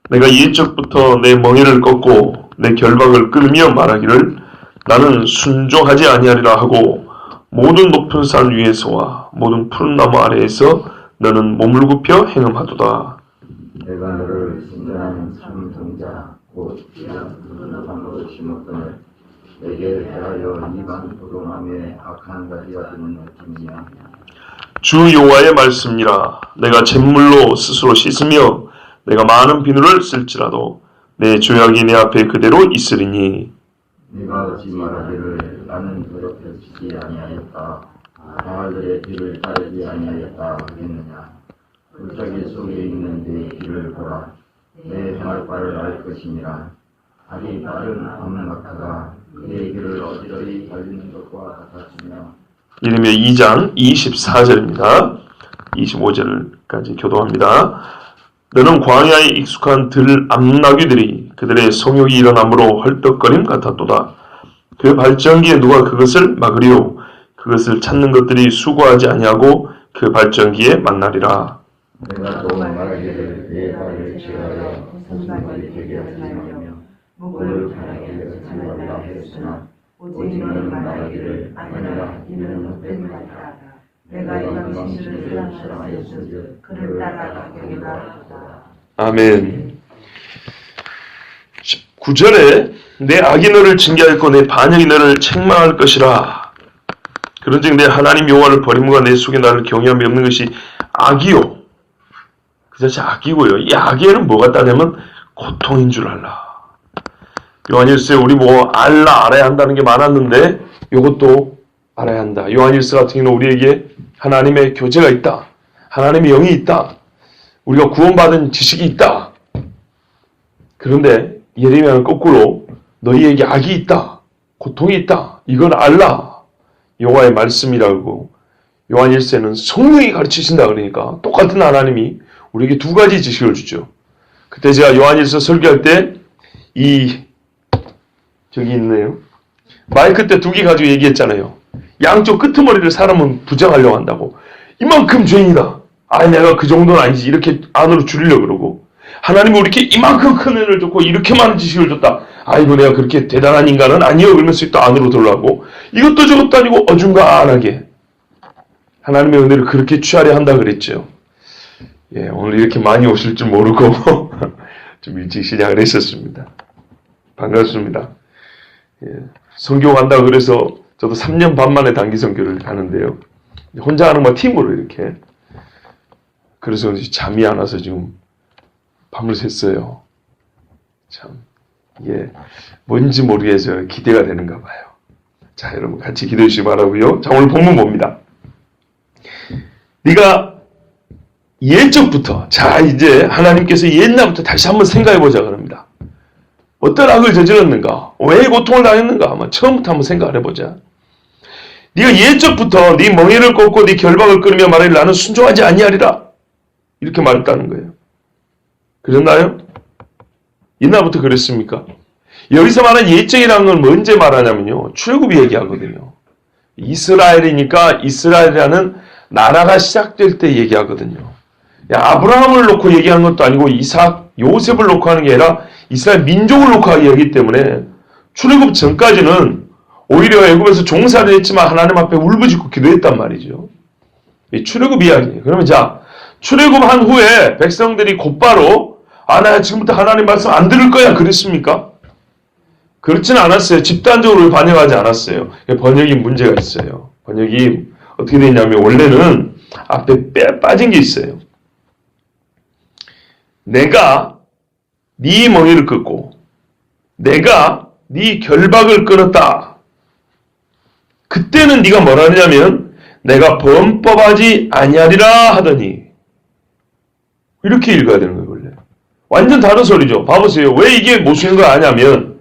내가 옛적부터 내 멍에를 꺾고 내 결박을 끊으며 말하기를 나는 순종하지 아니하리라 하고 모든 높은 산 위에서와 모든 푸른 나무 아래에서 너는 몸을 굽혀 행음하도다. 내가 너를 신전하는 참 종자 곧 귀한 푸른 나무를 심었거늘 내게 대하여 이방 포도나무의 악한 가지가 되는 느낌이냐. 주 여호와의 말씀이라. 내가 잿물로 스스로 씻으며 내가 많은 비누를 쓸지라도 내 죄악이 내 앞에 그대로 있으리니. 네가 어찌 말하기를 나는 더럽혀지지 아니하였다. 바알들의 뒤를 따르지 아니하였다 하겠느냐. 골짜기 속에 있는 내 길을 보라. 내 행할 바를 알 것이니라. 발이 빠른 암낙타가 그의 길을 어지러이 달리는 것과 같았으며. 이르며 2장 24절입니다. 25절까지 교도합니다. 너는 광야에 익숙한 들 암나귀들이 그들의 성욕이 일어남으로 헐떡거림 같았도다. 그 발전기에 누가 그것을 막으리요. 그것을 찾는 것들이 수고하지 아니하고 그 발전기에 만나리라. 내가 또 말하기를 내 발을 취하여 사슴발이 되게 하지 말며 목을 가라게 하지 말라 했으나 오직 너는 말하기를 아니라 이는 헛된 말이라. 내가 이 당신을 사랑하였으니 그를 따라 가겠노라. 아멘. 9절에 내 악이 너를 징계하였고 내 반역이 너를 책망할 것이라. 그런즉 내 하나님 여호와를 버림과 내 속에 나를 경외함이 없는 것이 악이요. 그 자체 악이고요. 이 악에는 뭐가 따냐면 고통인 줄 알라. 요한일서에 우리 뭐 알아야 한다는 게 많았는데 이것도 알아야 한다. 요한일서 같은 경우는 우리에게 하나님의 교제가 있다. 하나님의 영이 있다. 우리가 구원받은 지식이 있다. 그런데 예레미야는 거꾸로 너희에게 악이 있다. 고통이 있다. 이건 알라. 여호와의 말씀이라고. 요한일서에는 성령이 가르치신다 그러니까 똑같은 하나님이 우리에게 두 가지 지식을 주죠. 그때 제가 요한일서 설교할 때 저기 있네요. 마이크 때 2개 가지고 얘기했잖아요. 양쪽 끄트머리를 사람은 부정하려고 한다고. 이만큼 죄인이다. 내가 그 정도는 아니지. 이렇게 안으로 줄이려고 그러고. 하나님이 우리에게 이만큼 큰 은혜를 줬고 이렇게 많은 지식을 줬다. 아이고 내가 그렇게 대단한 인간은 아니요. 그러면서 또 안으로 들어가고. 이것도 저것도 아니고 어중간하게 하나님의 은혜를 그렇게 취하려 한다 그랬죠. 예, 오늘 이렇게 많이 오실 줄 모르고 좀 일찍 시작을 했었습니다. 반갑습니다. 예, 선교 간다고 그래서 저도 3년 반 만에 단기 선교를 가는데요. 혼자 하는 거 팀으로 이렇게. 그래서 잠이 안 와서 지금 밤을 샜어요. 참, 이게 뭔지 모르겠어서 기대가 되는가 봐요. 자, 여러분 같이 기도해 주시기 바라고요. 자, 오늘 본문 봅니다. 네가 옛적부터, 자 이제 하나님께서 옛날부터 다시 한번 생각해 보자 그럽니다. 어떤 악을 저질렀는가? 왜 고통을 당했는가? 한번 처음부터 한번 생각을 해보자. 네가 옛적부터 네 멍에를 꺾고 네 결박을 끊으며 말하기를 나는 순종하지 아니하리라. 이렇게 말했다는 거예요. 그랬나요? 옛날부터 그랬습니까? 여기서 말하는 옛적이라는 건 언제 말하냐면요. 출애굽이 얘기하거든요. 이스라엘이니까 이스라엘이라는 나라가 시작될 때 얘기하거든요. 아브라함을 놓고 얘기하는 것도 아니고 이삭, 요셉을 놓고 하는 게 아니라 이스라엘 민족을 놓고 하기 때문에 출애굽 전까지는 오히려 애굽에서 종살이 했지만 하나님 앞에 울부짖고 기도했단 말이죠. 이 출애굽 이야기예요. 그러면 자, 출애굽한 후에 백성들이 곧바로 나 지금부터 하나님 말씀 안 들을 거야 그랬습니까? 그렇지는 않았어요. 집단적으로 반영하지 않았어요. 번역이 문제가 있어요. 번역이 어떻게 되냐면 원래는 앞에 빠진 게 있어요. 내가 네 멍에를 끊고 내가 네 결박을 끊었다. 그때는 네가 뭐라 하냐면 내가 범법하지 아니하리라 하더니 이렇게 읽어야 되는 거예요. 원래 완전 다른 소리죠. 봐보세요. 왜 이게 무슨 거 아냐면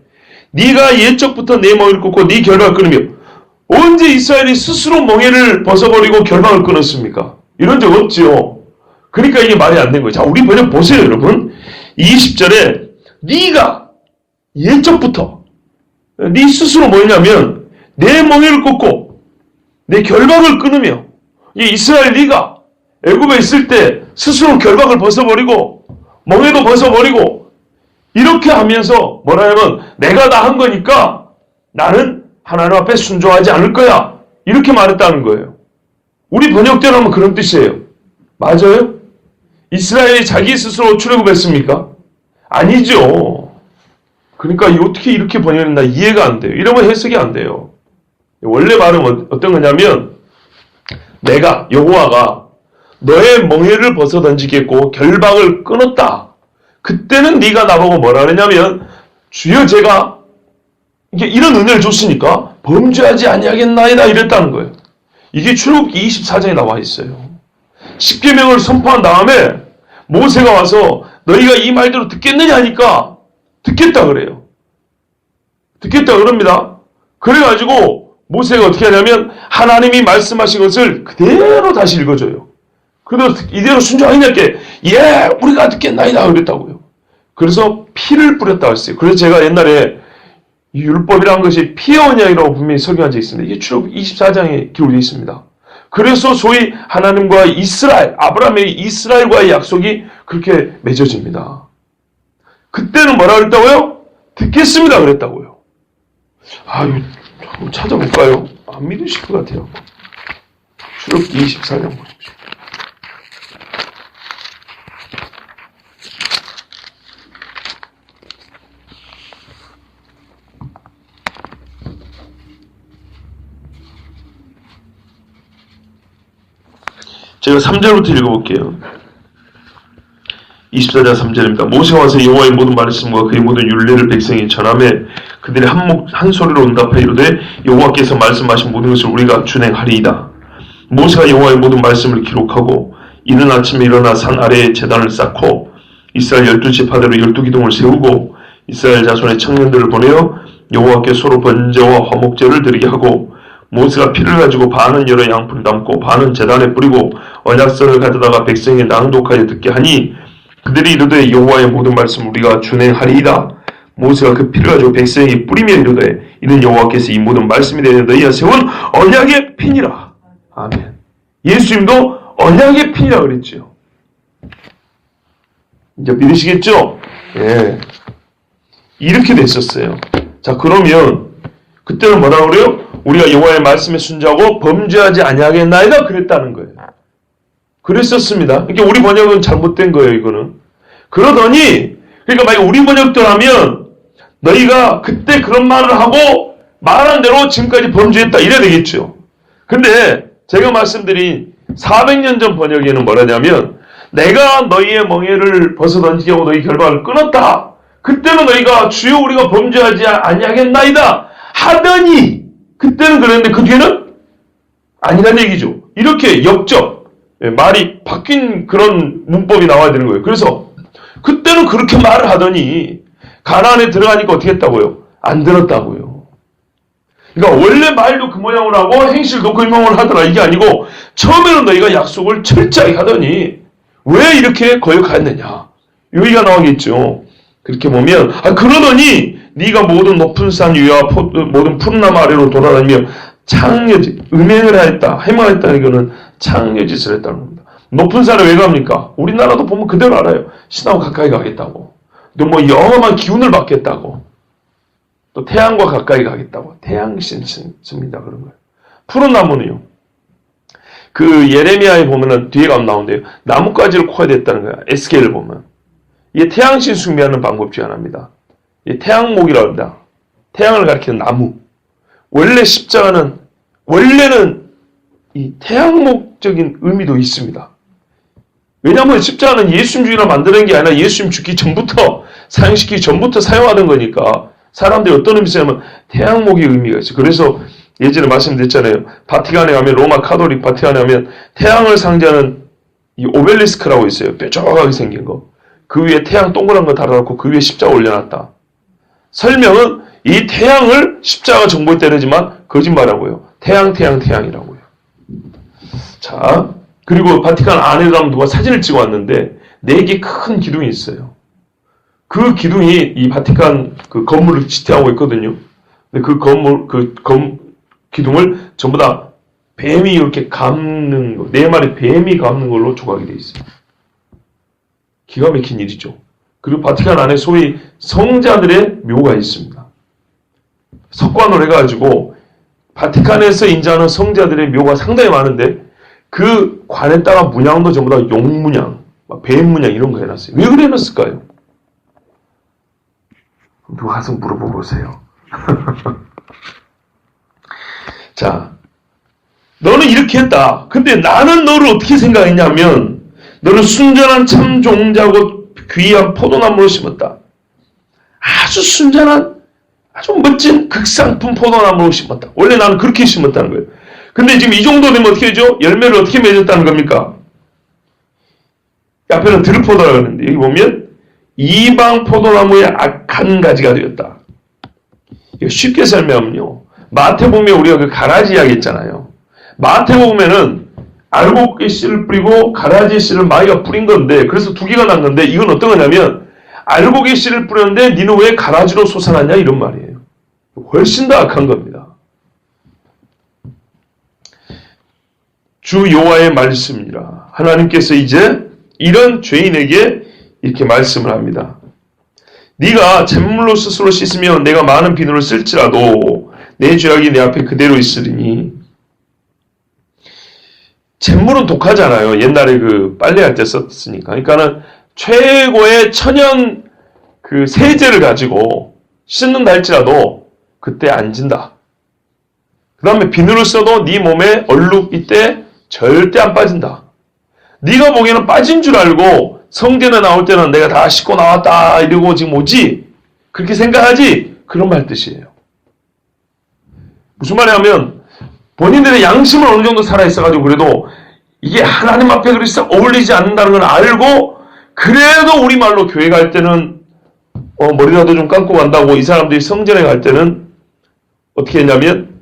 네가 옛적부터 내 멍에를 끊고 네 결박을 끊으며 언제 이스라엘이 스스로 멍에를 벗어버리고 결박을 끊었습니까? 이런 적 없지요. 그러니까 이게 말이 안 된 거예요. 자, 우리 번역 보세요, 여러분. 20절에 네가 옛적부터 네 스스로 뭐냐면 내 멍에를 꺾고 내 결박을 끊으며 이스라엘 네가 애굽에 있을 때 스스로 결박을 벗어버리고 멍에도 벗어버리고 이렇게 하면서 뭐라 하면 내가 다 한 거니까 나는 하나님 앞에 순종하지 않을 거야. 이렇게 말했다는 거예요. 우리 번역대로 하면 그런 뜻이에요. 맞아요? 이스라엘이 자기 스스로 출애굽했습니까? 아니죠. 그러니까 어떻게 이렇게 번역했나 이해가 안 돼요. 이러면 해석이 안 돼요. 원래 말은 어떤 거냐면 내가 여호와가 너의 멍에를 벗어 던지겠고 결박을 끊었다. 그때는 네가 나보고 뭐라 그러냐면 주여 제가 이런 은혜를 줬으니까 범죄하지 아니하겠나이다 이랬다는 거예요. 이게 출애굽기 24장에 나와 있어요. 십계명을 선포한 다음에 모세가 와서 너희가 이 말대로 듣겠느냐 하니까 듣겠다 그래요. 듣겠다 그럽니다. 그래가지고 모세가 어떻게 하냐면 하나님이 말씀하신 것을 그대로 다시 읽어줘요. 그래도 이대로 순종하겠냐께 예 우리가 듣겠나이다 그랬다고요. 그래서 피를 뿌렸다고 했어요. 그래서 제가 옛날에 이 율법이라는 것이 피의 언약이라고 분명히 설교한 적이 있습니다. 이게 출애굽 24장에 기록되어 있습니다. 그래서 소위 하나님과 이스라엘, 아브라함의 이스라엘과의 약속이 그렇게 맺어집니다. 그때는 뭐라 그랬다고요? 듣겠습니다 그랬다고요. 이거 한번 찾아볼까요? 안 믿으실 것 같아요. 출애굽기 24장 보십시오. 제가 3절부터 읽어볼게요. 24장 3절입니다. 모세가 와서 여호와의 모든 말씀과 그의 모든 율례를 백성이 전하매 그들이 한 소리로 응답하여 이르되 여호와께서 말씀하신 모든 것을 우리가 준행하리이다. 모세가 여호와의 모든 말씀을 기록하고 이른 아침에 일어나 산 아래에 제단을 쌓고 이스라엘 12지파대로 12기둥을 세우고 이스라엘 자손의 청년들을 보내어 여호와께 서로 번제와 화목제를 드리게 하고 모세가 피를 가지고 반은 여러 양푼에 담고 반은 제단에 뿌리고 언약서를 가져다가 백성에게 낭독하여 듣게 하니 그들이 이르되 여호와의 모든 말씀 우리가 준행하리이다. 모세가 그 피를 가지고 백성에게 뿌리며 이르되 이는 여호와께서 이 모든 말씀에 대해 너희가 세운 언약의 피니라. 아멘. 예수님도 언약의 피니라 그랬죠. 이제 믿으시겠죠? 예. 이렇게 됐었어요. 자 그러면 그때는 뭐라고 그래요? 우리가 여호와의 말씀에 순종하고 범죄하지 아니하겠나이다 그랬다는 거예요. 그랬었습니다. 그러니까 우리 번역은 잘못된 거예요, 이거는. 그러더니 그러니까 만약 우리 번역대로 하면 너희가 그때 그런 말을 하고 말한 대로 지금까지 범죄했다 이래야 되겠죠. 근데 제가 말씀드린 400년 전 번역에는 뭐라냐면 내가 너희의 멍에를 벗어 던지게 하고 너희 결박을 끊었다. 그때는 너희가 주여 우리가 범죄하지 아니하겠나이다 하더니 그때는 그랬는데 그 뒤에는 아니란 얘기죠. 이렇게 역적 말이 바뀐 그런 문법이 나와야 되는 거예요. 그래서 그때는 그렇게 말을 하더니 가나안에 들어가니까 어떻게 했다고요? 안 들었다고요. 그러니까 원래 말도 그 모양으로 하고 행실도 그 모양으로 하더라 이게 아니고 처음에는 너희가 약속을 철저히 하더니 왜 이렇게 거역하였느냐 여기가 나오겠죠. 그렇게 보면 그러더니 네가 모든 높은 산 위와 모든 푸른 나무 아래로 돌아다니며 창녀짓 음행을 하였다 해마했다는 이거는 창녀짓을 했다는 겁니다. 높은 산에 왜 갑니까? 우리나라도 보면 그대로 알아요. 신하고 가까이 가겠다고 또 뭐 영험한 기운을 받겠다고 또 태양과 가까이 가겠다고 태양신 씁니다. 그런 거예요. 푸른 나무는요. 그 예레미야에 보면은 뒤에 가면 나오는데요. 나뭇가지를 코야 됐다는 거야. 에스겔을 보면. 이게 태양신 숭배하는 방법 중 하나입니다. 이 태양목이라고 합니다. 태양을 가리키는 나무. 원래 십자가는 원래는 이 태양목적인 의미도 있습니다. 왜냐하면 십자가는 예수님 주기로 만드는 게 아니라 예수님 죽기 전부터 사용시키기 전부터 사용하던 거니까 사람들이 어떤 의미가 있냐면 태양목의 의미가 있어요. 그래서 예전에 말씀드렸잖아요. 바티칸에 가면 로마 카톨릭 바티칸에 가면 태양을 상징하는 이 오벨리스크라고 있어요. 뾰족하게 생긴 거. 그 위에 태양 동그란 거 달아놓고 그 위에 십자가 올려놨다. 설명은 이 태양을 십자가 정보에 때리지만 거짓말하고요. 태양이라고요. 자, 그리고 바티칸 안에 가면 누가 사진을 찍어 왔는데 4개 큰 기둥이 있어요. 그 기둥이 이 바티칸 그 건물을 지탱하고 있거든요. 근데 그 기둥을 전부 다 뱀이 이렇게 감는 거, 4마리 뱀이 감는 걸로 조각이 돼 있어요. 기가 막힌 일이죠. 그리고 바티칸 안에 소위 성자들의 묘가 있습니다. 석관으로 해가지고 바티칸에서 인자하는 성자들의 묘가 상당히 많은데 그 관에다가 문양도 전부 다 용문양, 뱀 문양 이런 거 해놨어요. 왜 그래 놨을까요? 누가 가서 물어보고 보세요. 자, 너는 이렇게 했다. 근데 나는 너를 어떻게 생각했냐면 너는 순전한 참 종자고 귀한 포도나무를 심었다. 아주 순전한 아주 멋진 극상품 포도나무를 심었다. 원래 나는 그렇게 심었다는 거예요. 근데 지금 이 정도 되면 어떻게 되죠? 열매를 어떻게 맺었다는 겁니까? 앞에는 들포도라고 하는데 여기 보면 이방 포도나무의 악한 가지가 되었다. 이거 쉽게 설명하면요. 마태복음에 우리가 그 가라지 이야기 했잖아요. 마태복음에는 알곡의 씨를 뿌리고 가라지 씨를 마귀가 뿌린 건데 그래서 두 개가 난 건데 이건 어떤 거냐면 알곡의 씨를 뿌렸는데 니는 왜 가라지로 솟아났냐 이런 말이에요. 훨씬 더 악한 겁니다. 주 여호와의 말씀이라. 하나님께서 이제 이런 죄인에게 이렇게 말씀을 합니다. 네가 잿물로 스스로 씻으면 내가 많은 비누를 쓸지라도 내 죄악이 내 앞에 그대로 있으리니. 잿물은 독하잖아요. 옛날에 그 빨래할 때 썼으니까. 그러니까는 최고의 천연 그 세제를 가지고 씻는다 할지라도 그때 안 진다. 그 다음에 비누를 써도 네 몸에 얼룩 이때 절대 안 빠진다. 네가 보기에는 빠진 줄 알고 성전에 나올 때는 내가 다 씻고 나왔다 이러고 지금 오지? 그렇게 생각하지? 그런 말 뜻이에요. 무슨 말이냐면 본인들의 양심은 어느 정도 살아있어가지고 그래도 이게 하나님 앞에 그렇게 어울리지 않는다는 걸 알고 그래도 우리말로 교회 갈 때는 머리라도 좀 감고 간다고 이 사람들이 성전에 갈 때는 어떻게 했냐면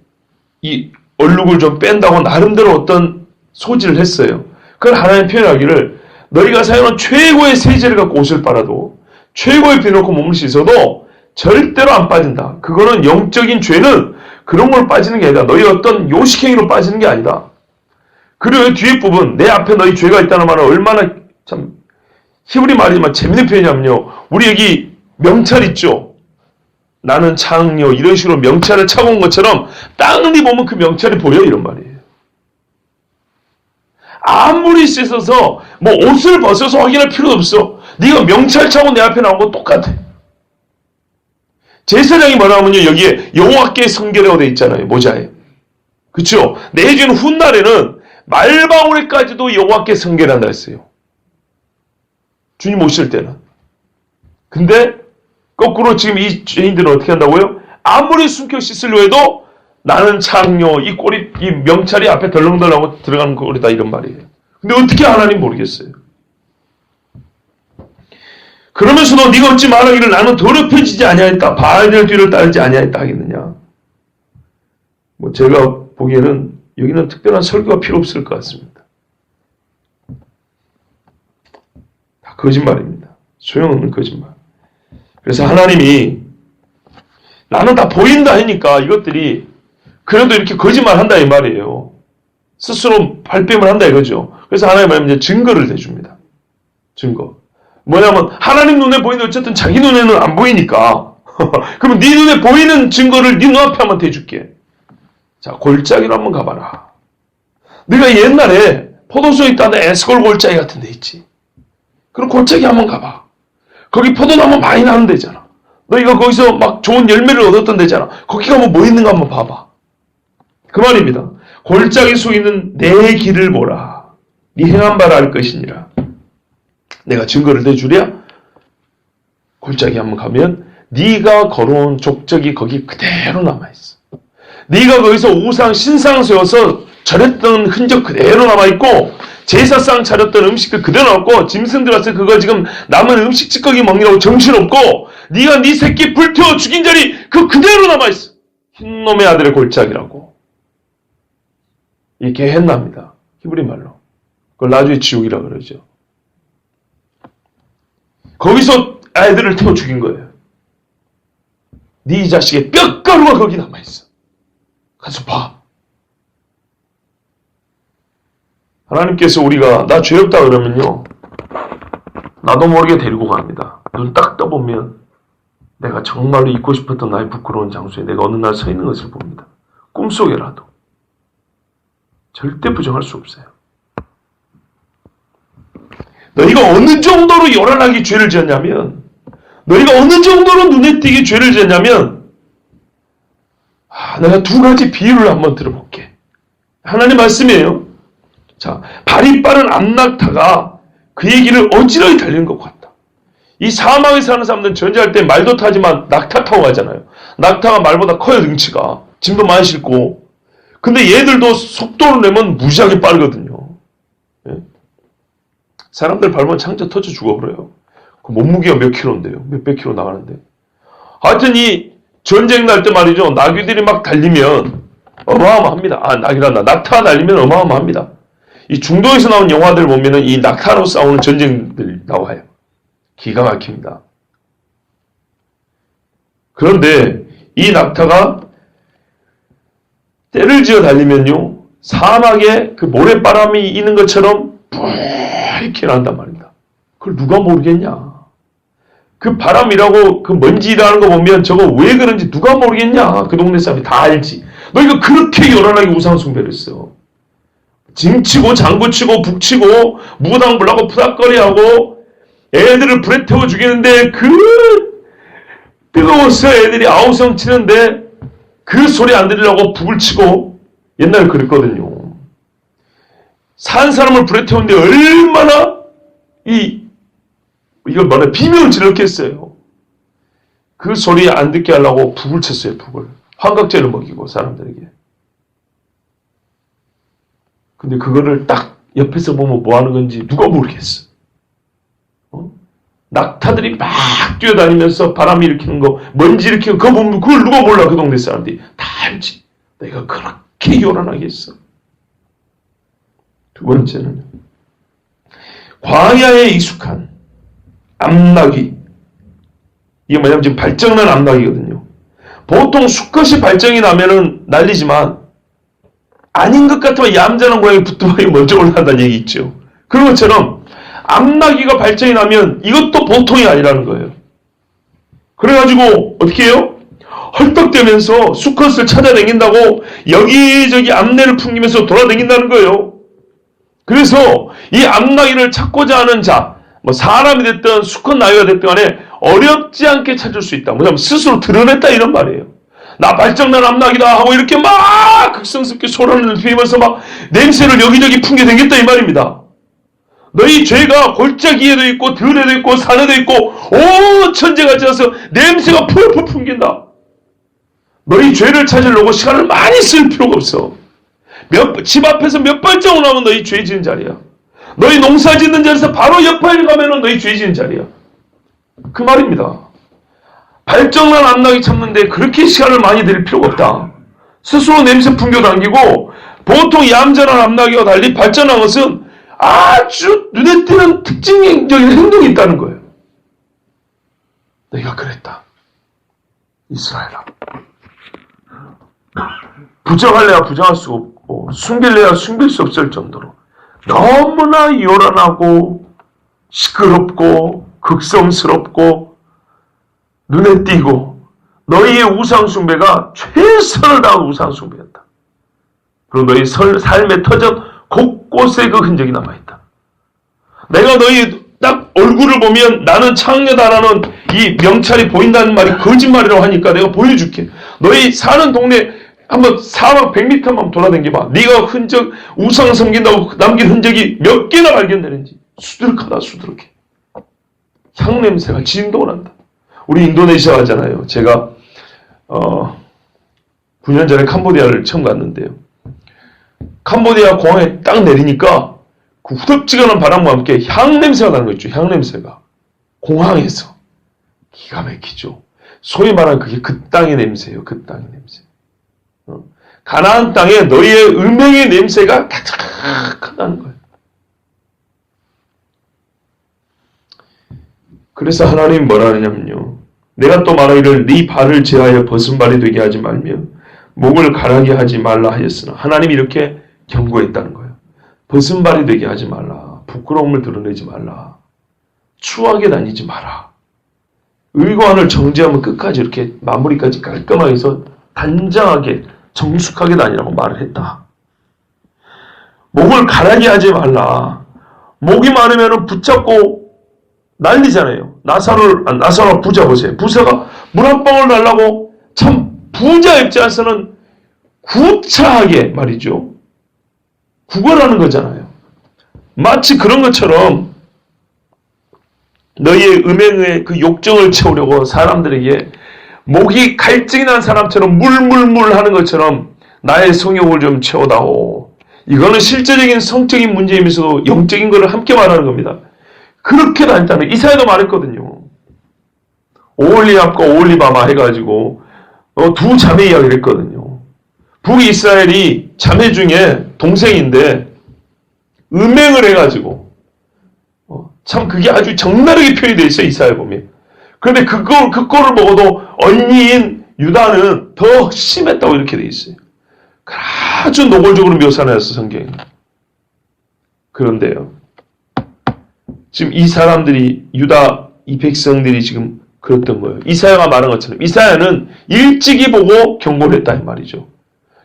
이 얼룩을 좀 뺀다고 나름대로 어떤 소지를 했어요. 그걸 하나님 표현하기를 너희가 사용한 최고의 세제를 갖고 옷을 빨아도 최고의 비누 넣고 몸을 씻어도 절대로 안 빠진다. 그거는 영적인 죄는 그런 걸 빠지는 게 아니다. 너희 어떤 요식행위로 빠지는 게 아니다. 그리고 뒤에 부분 내 앞에 너희 죄가 있다는 말은 얼마나 참 히브리 말이지만 재밌는 표현이냐면요. 우리 여기 명찰 있죠. 나는 창녀 이런 식으로 명찰을 차고 온 것처럼 땅이 보면 그 명찰이 보여 이런 말이에요. 아무리 씻어서 뭐 옷을 벗어서 확인할 필요도 없어. 네가 명찰 차고 내 앞에 나온 건 똑같아. 제사장이 뭐라면요 여기에 여호와께 성결하고 돼 있잖아요. 모자에. 그렇죠? 내주는 훗날에는 말방울에까지도 여호와께 성결한다 했어요. 주님 오실 때는. 근데 거꾸로 지금 이 죄인들은 어떻게 한다고요? 아무리 숨겨 씻으려 해도 나는 창녀 이 꼴이 이 명찰이 앞에 덜렁덜렁하고 들어가는 꼴이다 이런 말이에요. 근데 어떻게 하나님 모르겠어요. 그러면서도 네가 어찌 말하기를 나는 더럽혀지지 아니하였다. 바알의 뒤를 따르지 아니하였다 하겠느냐. 뭐 제가 보기에는 여기는 특별한 설교가 필요 없을 것 같습니다. 다 거짓말입니다. 소용없는 거짓말. 그래서 하나님이 나는 다 보인다 하니까 이것들이 그래도 이렇게 거짓말 한다 이 말이에요. 스스로 발뺌을 한다 이거죠. 그래서 하나님은 이제 증거를 대줍니다. 증거. 뭐냐면 하나님 눈에 보이는데 어쨌든 자기 눈에는 안 보이니까 그럼 네 눈에 보이는 증거를 네 눈앞에 한번 대줄게. 자, 골짜기로 한번 가봐라. 네가 옛날에 포도수에 있다는 에스골 골짜기 같은 데 있지. 그럼 골짜기 한번 가봐. 거기 포도나무 많이 나는 데잖아. 너희가 거기서 막 좋은 열매를 얻었던 데잖아. 거기 가면 뭐 있는가 한번 봐봐. 그 말입니다. 골짜기 속에 있는 내 길을 보라. 네 행한 바를 알 것이니라. 내가 증거를 대주랴. 골짜기 한번 가면 네가 걸어온 족적이 거기 그대로 남아있어. 네가 거기서 우상 신상 세워서 절했던 흔적 그대로 남아있고 제사상 차렸던 음식들 그대로 남았고 짐승들 와서 그거 지금 남은 음식 찌꺼기 먹느라고 정신없고 네가 네 새끼 불태워 죽인 자리 그 그대로 남아있어. 흰놈의 아들의 골짜기라고 이렇게 했납니다. 히브리 말로. 그걸 나중에 지옥이라 그러죠. 거기서 아이들을 태워 죽인 거예요. 네 자식의 뼈가루가 거기 남아있어. 가서 봐. 하나님께서 우리가 나 죄 없다 그러면요. 나도 모르게 데리고 갑니다. 눈 딱 떠보면 내가 정말로 있고 싶었던 나의 부끄러운 장소에 내가 어느 날 서 있는 것을 봅니다. 꿈속에라도. 절대 부정할 수 없어요. 너희가 어느 정도로 요란하게 죄를 지었냐면, 너희가 어느 정도로 눈에 띄게 죄를 지었냐면, 내가 두 가지 비유를 한번 들어볼게. 하나님 말씀이에요. 자, 발이 빠른 암낙타가 그의 길을 어지러이 달리는 것 같다. 이 사막에 사는 사람들은 전쟁할 때 말도 타지만 낙타 타고 가잖아요. 낙타가 말보다 커요, 등치가. 짐도 많이 싣고. 근데 얘들도 속도를 내면 무지하게 빠르거든요. 예? 사람들 밟으면 창자 터져 죽어버려요. 그 몸무게가 몇 킬로인데요. 몇백 킬로 나가는데. 하여튼 이 전쟁 날 때 말이죠. 나귀들이 막 달리면 어마어마합니다. 나귀란다. 낙타가 달리면 어마어마합니다. 이 중동에서 나온 영화들 보면은 이 낙타로 싸우는 전쟁들이 나와요. 기가 막힙니다. 그런데 이 낙타가 때를 지어 달리면요, 사막에 그 모래바람이 있는 것처럼 이렇게 난단 말입니다. 그걸 누가 모르겠냐? 그 바람이라고 그 먼지라는 거 보면 저거 왜 그런지 누가 모르겠냐? 그 동네 사람이 다 알지. 너희가 그렇게 요란하게 우상숭배를 했어. 짐치고 장구치고 북치고 무당불라고 푸닥거리하고 애들을 불에 태워 죽이는데 그 뜨거워서 애들이 아우성 치는데 그 소리 안 들으려고 북을 치고 옛날에 그랬거든요. 산 사람을 불에 태우는데 얼마나 이걸 뭐냐 비명을 질렀겠어요. 그 소리 안 듣게 하려고 북을 쳤어요. 북을. 환각제를 먹이고 사람들에게. 근데 그거를 딱 옆에서 보면 뭐 하는 건지 누가 모르겠어. 낙타들이 막 뛰어다니면서 바람 일으키는 거, 먼지 일으키는 거, 그거 보면 그걸 누가 몰라. 그 동네 사람들이 다 알지. 내가 그렇게 요란하게 했어. 두 번째는 광야에 익숙한 암나귀. 이게 뭐냐면 지금 발정난 암나귀거든요. 보통 수컷이 발정이 나면은 난리지만 아닌 것 같으면 얌전한 고양이 부뚜막이 먼저 올라간다는 얘기 있죠. 그런 것처럼 암나귀가 발정이 나면 이것도 보통이 아니라는 거예요. 그래가지고 어떻게 해요? 헐떡대면서 수컷을 찾아다닌다고 여기저기 암내를 풍기면서 돌아다닌다는 거예요. 그래서 이 암나귀를 찾고자 하는 자, 뭐 사람이 됐든 수컷 나귀가 됐든 간에 어렵지 않게 찾을 수 있다. 뭐냐면 스스로 드러냈다 이런 말이에요. 나 발정난 암나귀다 하고 이렇게 막 극성스럽게 소란을 피우면서 막 냄새를 여기저기 풍겨 댕겼다 이 말입니다. 너희 죄가 골짜기에도 있고 들에도 있고 산에도 있고 온 천재같이 와서 냄새가 풀풀 풍긴다. 너희 죄를 찾으려고 시간을 많이 쓸 필요가 없어. 집 앞에서 몇 발자국 나오면 너희 죄 지은 자리야. 너희 농사 짓는 자리에서 바로 옆에 가면은 너희 죄 지은 자리야. 그 말입니다. 발정난 암나귀 참는데 그렇게 시간을 많이 들일 필요가 없다. 스스로 냄새 풍겨 당기고 보통 얌전한 암나귀와 달리 발전한 것은 아주 눈에 띄는 특징적인 행동이 있다는 거예요. 내가 그랬다. 이스라엘아. 부정할래야 부정할 수 없고 숨길래야 숨길 수 없을 정도로 너무나 요란하고 시끄럽고 극성스럽고 눈에 띄고 너희의 우상숭배가 최선을 다한 우상숭배였다. 그리고 너희 삶의 터전 곳곳에 그 흔적이 남아있다. 내가 너희 딱 얼굴을 보면 나는 창녀다라는 이 명찰이 보인다는 말이 거짓말이라고 하니까 내가 보여줄게. 너희 사는 동네 한번 사막 100m만 돌아다녀봐. 네가 흔적 우상 섬긴다고 남긴 흔적이 몇 개나 발견되는지 수두룩하다 수두룩해. 향냄새가 진동을 한다. 우리 인도네시아 가잖아요. 제가 9년 전에 캄보디아를 처음 갔는데요. 캄보디아 공항에 딱 내리니까 그 후덥지근한 바람과 함께 향냄새가 나는 거 있죠. 향냄새가. 공항에서. 기가 막히죠. 소위 말하는 그게 그 땅의 냄새예요. 그 땅의 냄새. 가나안 땅에 너희의 음행의 냄새가 가득하다는 거예요. 그래서 하나님 뭐라 하느냐면요. 내가 또 말하기를 네 발을 제하여 벗은 발이 되게 하지 말며 목을 가라게 하지 말라 하였으나 하나님이 이렇게 경고했다는 거예요. 벗은 발이 되게 하지 말라. 부끄러움을 드러내지 말라. 추하게 다니지 마라. 의관을 정지하면 끝까지 이렇게 마무리까지 깔끔하게 해서 단정하게 정숙하게 다니라고 말을 했다. 목을 가라게 하지 말라. 목이 많으면 붙잡고 난리잖아요. 나사로 부자 보세요. 부자가 물 한 방울 달라고 참 부자 입장에서는 구차하게 말이죠. 구걸하는 거잖아요. 마치 그런 것처럼 너희의 음행의 그 욕정을 채우려고 사람들에게 목이 갈증이 난 사람처럼 물물물 하는 것처럼 나의 성욕을 좀 채워다오. 이거는 실제적인 성적인 문제이면서도 영적인 것을 함께 말하는 겁니다. 그렇게 다녔다는 이사야도 말했거든요. 오홀리압과 오홀리바마 해가지고 두 자매 이야기를 했거든요. 북이스라엘이 자매 중에 동생인데 음행을 해가지고 참 그게 아주 적나라하게 표현이 되어 있어요. 이사야 보면. 그런데 그 꼴을 보고도 언니인 유다는 더 심했다고 이렇게 되어 있어요. 아주 노골적으로 묘사해놨어 성경에. 그런데요. 지금 이 사람들이 유다 이 백성들이 지금 그랬던 거예요. 이사야가 말한 것처럼 이사야는 일찍이 보고 경고를 했다 이 말이죠.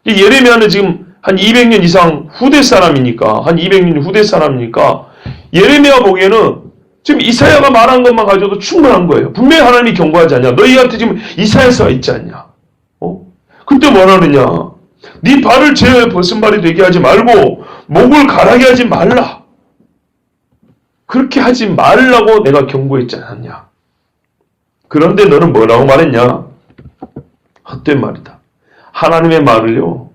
예레미야는 지금 한 200년 이상 후대 사람이니까 예레미야 보기에는 지금 이사야가 말한 것만 가져도 충분한 거예요. 분명히 하나님이 경고하지 않냐. 너희한테 지금 이사야서가 있지 않냐. 그때 뭐라 그러냐. 네 발을 제 벗은 발이 되게 하지 말고 목을 가라게 하지 말라. 그렇게 하지 말라고 내가 경고했지 않았냐. 그런데 너는 뭐라고 말했냐. 헛된 말이다. 하나님의 말을요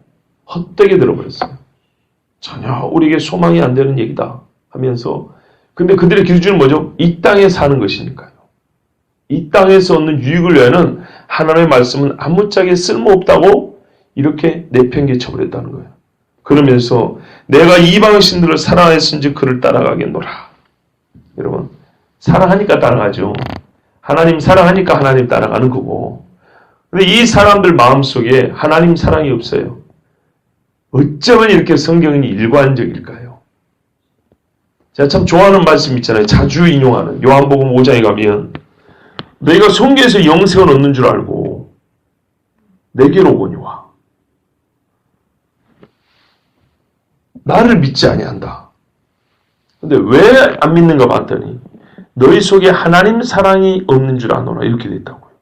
헛되게 들어버렸어요. 전혀 우리에게 소망이 안 되는 얘기다 하면서 근데 그들의 기준은 뭐죠? 이 땅에 사는 것이니까요. 이 땅에서 얻는 유익을 위하여는 하나님의 말씀은 아무짝에 쓸모없다고 이렇게 내팽개쳐버렸다는 거예요. 그러면서 내가 이방 신들을 사랑하였은지 그를 따라가겠노라. 여러분 사랑하니까 따라가죠. 하나님 사랑하니까 하나님 따라가는 거고. 근데 이 사람들 마음속에 하나님 사랑이 없어요. 어쩌면 이렇게 성경이 일관적일까요? 제가 참 좋아하는 말씀 있잖아요. 자주 인용하는 요한복음 5장에 가면 너희가 성경에서 영생을 얻는 줄 알고 내게로 오거니와 나를 믿지 아니한다. 근데 왜 안 믿는가 봤더니 너희 속에 하나님 사랑이 없는 줄 아노라 이렇게 돼 있다고요.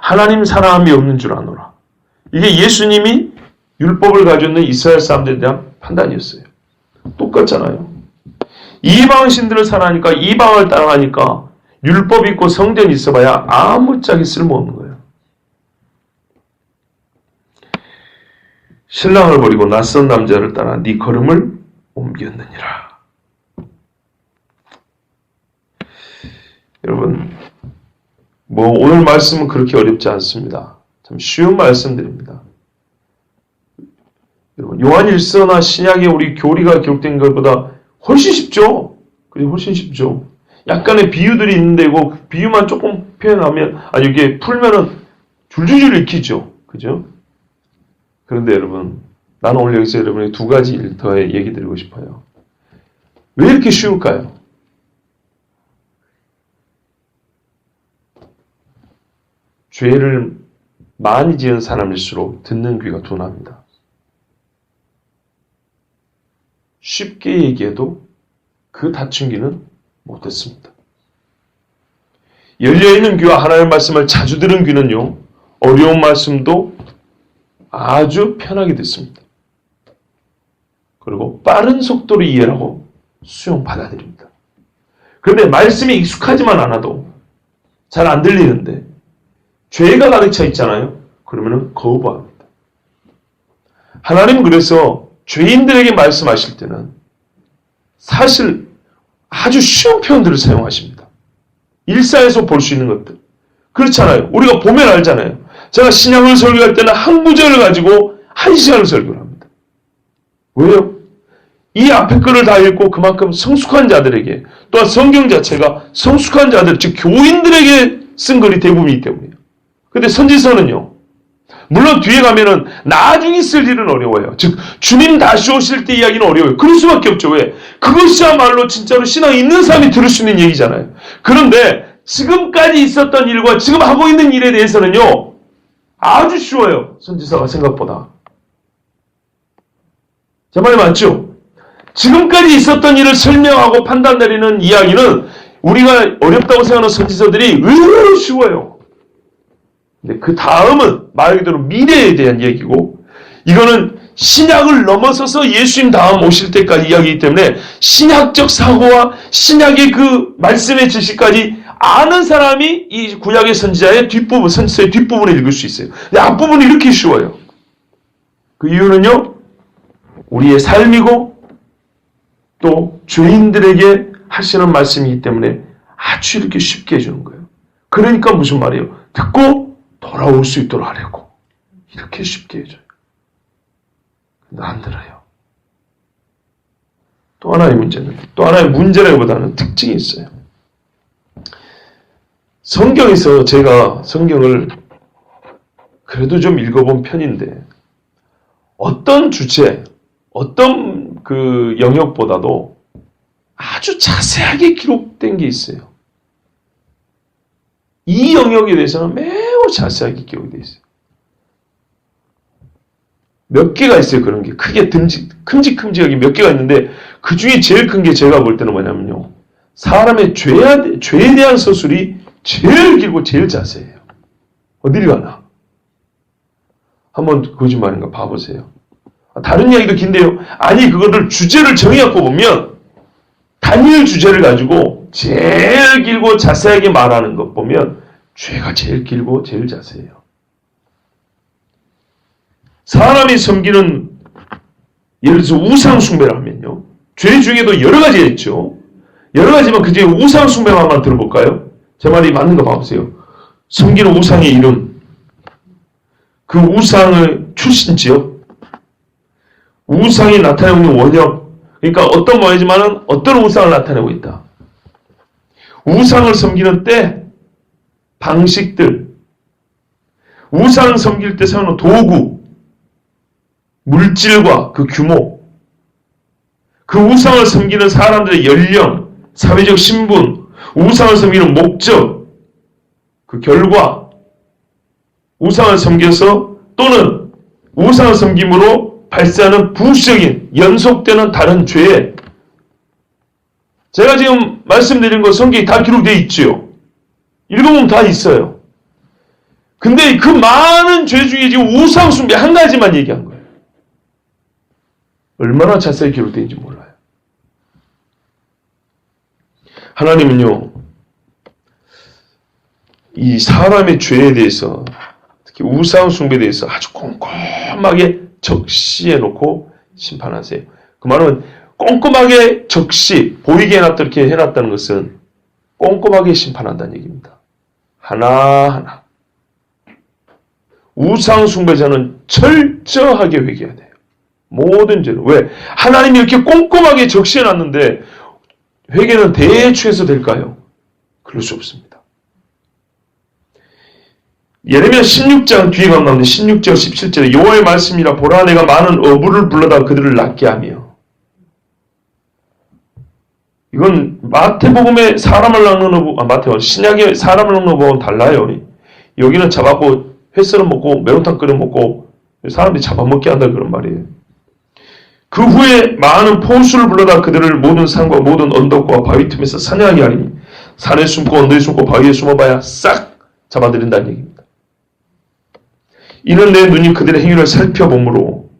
하나님 사랑함이 없는 줄 아노라. 이게 예수님이 율법을 가졌는 이스라엘 사람들에 대한 판단이었어요. 똑같잖아요. 이방 신들을 사랑하니까 이방을 따라가니까 율법 있고 성전이 있어봐야 아무짝에 쓸모없는 거예요. 신랑을 버리고 낯선 남자를 따라 네 걸음을 옮겼느니라. 여러분 오늘 말씀은 그렇게 어렵지 않습니다. 참 쉬운 말씀드립니다. 여러분 요한일서나 신약에 우리 교리가 기록된 것보다 훨씬 쉽죠? 그게 훨씬 쉽죠. 약간의 비유들이 있는데 그 비유만 조금 표현하면 이게 풀면은 줄줄줄 읽히죠. 그죠? 그런데 여러분 나는 오늘 여기서 여러분에게 두 가지 더 얘기 드리고 싶어요. 왜 이렇게 쉬울까요? 죄를 많이 지은 사람일수록 듣는 귀가 둔합니다. 쉽게 얘기해도 그 닫힌 귀는 못 듣습니다. 열려있는 귀와 하나님의 말씀을 자주 들은 귀는요, 어려운 말씀도 아주 편하게 듣습니다. 그리고 빠른 속도로 이해하고 수용 받아들입니다. 그런데 말씀이 익숙하지만 않아도 잘 안 들리는데 죄가 가득 차 있잖아요. 그러면 거부합니다. 하나님은 그래서 죄인들에게 말씀하실 때는 사실 아주 쉬운 표현들을 사용하십니다. 일상에서 볼 수 있는 것들. 그렇잖아요. 우리가 보면 알잖아요. 제가 신약을 설교할 때는 한 구절을 가지고 1시간을 설교를 합니다. 왜요? 이 앞에 글을 다 읽고 그만큼 성숙한 자들에게 또한 성경 자체가 성숙한 자들, 즉 교인들에게 쓴 글이 대부분이기 때문이에요. 근데 선지서는요. 물론 뒤에 가면은 나중에 있을 일은 어려워요. 즉 주님 다시 오실 때 이야기는 어려워요. 그럴 수밖에 없죠. 왜? 그것이야말로 진짜로 신앙이 있는 사람이 들을 수 있는 얘기잖아요. 그런데 지금까지 있었던 일과 지금 하고 있는 일에 대해서는요, 아주 쉬워요. 선지서가 생각보다. 제 말이 맞죠? 지금까지 있었던 일을 설명하고 판단 내리는 이야기는 우리가 어렵다고 생각하는 선지서들이 의외로 쉬워요. 근데 그 다음은 말 그대로 미래에 대한 얘기고, 이거는 신약을 넘어서서 예수님 다음 오실 때까지 이야기이기 때문에 신약적 사고와 신약의 그 말씀의 지식까지 아는 사람이 이 구약의 선지자의 뒷부분, 선지서의 뒷부분을 읽을 수 있어요. 근데 앞부분이 이렇게 쉬워요. 그 이유는요, 우리의 삶이고 또 죄인들에게 하시는 말씀이기 때문에 아주 이렇게 쉽게 해주는 거예요. 그러니까 무슨 말이에요? 듣고 돌아올 수 있도록 하려고 이렇게 쉽게 해줘요. 근데 안 들어요. 또 하나의 문제는, 또 하나의 문제라기보다는 특징이 있어요. 성경에서 제가 성경을 그래도 좀 읽어본 편인데, 어떤 주제, 어떤 그 영역보다도 아주 자세하게 기록된 게 있어요. 이 영역에 대해서는 매우 자세하게 기록이 되어 있어요. 몇 개가 있어요. 그런 게 크게 큼직큼직하게 몇 개가 있는데, 그 중에 제일 큰 게 제가 볼 때는 뭐냐면요, 사람의 죄에 대한 서술이 제일 길고 제일 자세해요. 어딜 가나? 한번 거짓말인가 봐보세요. 다른 이야기도 긴데요. 아니, 그거를 주제를 정해갖고 보면 단일 주제를 가지고 제일 길고 자세하게 말하는 것 보면 죄가 제일 길고 제일 자세해요. 사람이 섬기는, 예를 들어서 우상 숭배를 하면요, 죄 중에도 여러 가지가 있죠. 여러 가지만 그 중에 우상 숭배만 한번 들어볼까요? 제 말이 맞는 거 봐보세요. 섬기는 우상의 이름, 그 우상의 출신 지역, 우상이 나타내고 있는 원형, 그러니까 어떤 모양이지만은 어떤 우상을 나타내고 있다. 우상을 섬기는 때, 방식들, 우상을 섬길 때 사용하는 도구, 물질과 그 규모, 그 우상을 섬기는 사람들의 연령, 사회적 신분, 우상을 섬기는 목적, 그 결과, 우상을 섬겨서 또는 우상을 섬김으로 발생하는 부수적인 연속되는 다른 죄. 제가 지금 말씀드린 거 성경에 다 기록되어 있죠. 읽어보면 다 있어요. 근데 그 많은 죄 중에 지금 우상 숭배 한 가지만 얘기한 거예요. 얼마나 자세히 기록되어 있는지 몰라요. 하나님은요, 이 사람의 죄에 대해서, 특히 우상 숭배에 대해서 아주 꼼꼼하게 적시해 놓고 심판하세요. 그 말은 꼼꼼하게 적시, 보이게 해놨다 이렇게 해놨다는 것은 꼼꼼하게 심판한다는 얘기입니다. 하나하나. 우상 숭배자는 철저하게 회개해야 돼요. 모든 죄를. 왜? 하나님이 이렇게 꼼꼼하게 적시해 놨는데 회개는 대충 해서 될까요? 그럴 수 없습니다. 예레미야 16장 뒤에 가면 16절 17절에 여호와의 말씀이라 보라 내가 많은 어부를 불러다 그들을 낫게 하며. 이건 마태복음에 사람을 낚는 어부, 신약에 사람을 낚는 어부는 달라요. 여기는 잡아갖고 회 썰어 먹고 매운탕 끓여 먹고 사람들이 잡아먹게 한다 그런 말이에요. 그 후에 많은 포수를 불러다 그들을 모든 산과 모든 언덕과 바위 틈에서 사냥하게 하리니 산에 숨고 언덕에 숨고 바위에 숨어봐야 싹 잡아들인다는 얘기입니다. 이는 내 눈이 그들의 행위를 살펴보므로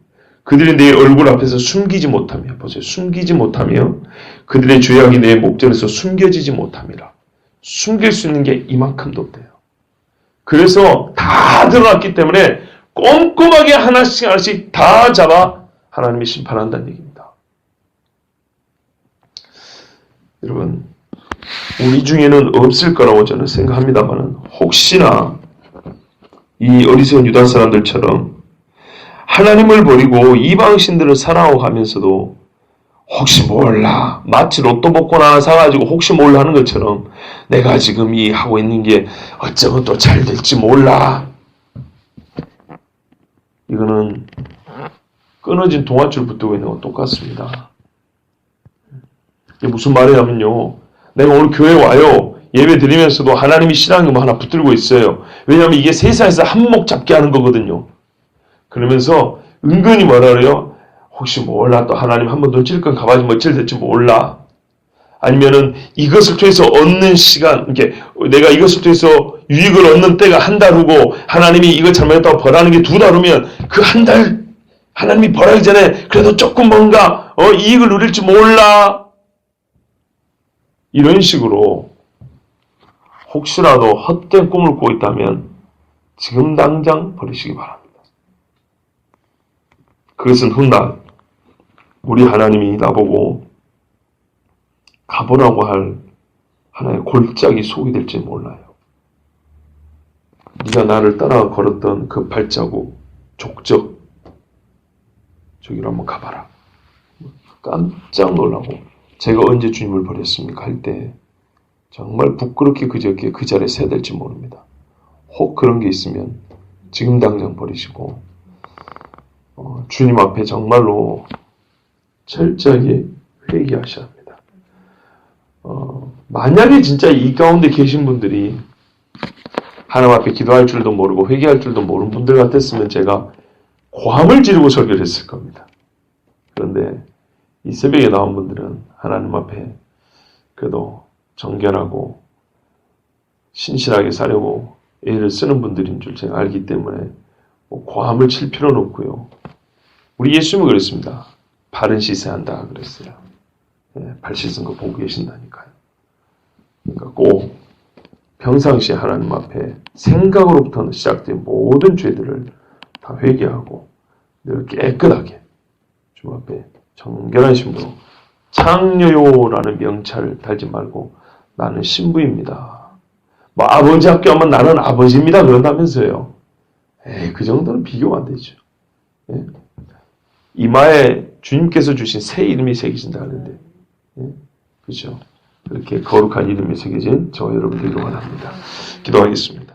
그들이 내 얼굴 앞에서 숨기지 못하며, 보세요, 숨기지 못하며 그들의 죄악이 내 목전에서 숨겨지지 못함이라. 숨길 수 있는 게 이만큼도 없대요. 그래서 다 드러났기 때문에 꼼꼼하게 하나씩 하나씩 다 잡아 하나님이 심판한다는 얘기입니다. 여러분, 우리 중에는 없을 거라고 저는 생각합니다만 혹시나 이 어리석은 유다 사람들처럼 하나님을 버리고 이방신들을 사랑하고 가면서도 혹시 몰라, 마치 로또 복권 하나 사가지고 혹시 몰라 하는 것처럼 내가 지금 이 하고 있는 게 어쩌면 또 잘 될지 몰라, 이거는 끊어진 동아줄 붙들고 있는 건 똑같습니다. 이게 무슨 말이냐면요. 내가 오늘 교회 와요. 예배 드리면서도 하나님이 싫어하는 거 하나 붙들고 있어요. 왜냐하면 이게 세상에서 한몫 잡게 하는 거거든요. 그러면서 은근히 뭐라 그래요? 혹시 몰라 또 하나님 한 번 더 찔끔 가봐지 며칠 될지 몰라. 아니면은 이것을 통해서 얻는 시간, 이게 내가 이것을 통해서 유익을 얻는 때가 한 달 후고 하나님이 이거 잘못했다고 벌하는 게 2달 후면 그 한 달 하나님이 벌하기 전에 그래도 조금 뭔가 이익을 누릴지 몰라. 이런 식으로 혹시라도 헛된 꿈을 꾸고 있다면 지금 당장 버리시기 바랍니다. 그것은 훗날 우리 하나님이 나보고 가보라고 할 하나의 골짜기 속이 될지 몰라요. 네가 나를 따라 걸었던 그 발자국, 족적 저기로 한번 가봐라. 깜짝 놀라고 제가 언제 주님을 버렸습니까? 할 때 정말 부끄럽게 그 자리에 서야 될지 모릅니다. 혹 그런 게 있으면 지금 당장 버리시고 주님 앞에 정말로 철저하게 회개하셔야 합니다. 만약에 진짜 이 가운데 계신 분들이 하나님 앞에 기도할 줄도 모르고 회개할 줄도 모르는 분들 같았으면 제가 고함을 지르고 설교를 했을 겁니다. 그런데 이 새벽에 나온 분들은 하나님 앞에 그래도 정결하고 신실하게 사려고 애를 쓰는 분들인 줄 제가 알기 때문에 고함을 칠 필요는 없고요. 우리 예수님은 그랬습니다. 발은 씻어야 한다 그랬어요. 발 씻은 거 보고 계신다니까요. 그러니까 꼭 평상시에 하나님 앞에 생각으로부터 시작된 모든 죄들을 다 회개하고 늘 깨끗하게 주님 앞에 정결한 신부로 창녀요라는 명찰을 달지 말고 나는 신부입니다. 뭐 아버지 학교 하면 나는 아버지입니다 그런다면서요. 그 정도는 비교가 안 되죠. 이마에 주님께서 주신 새 이름이 새기신다 하는데 그렇죠. 그렇게 거룩한 이름이 새겨진 저와 여러분들이 원합니다. 기도하겠습니다.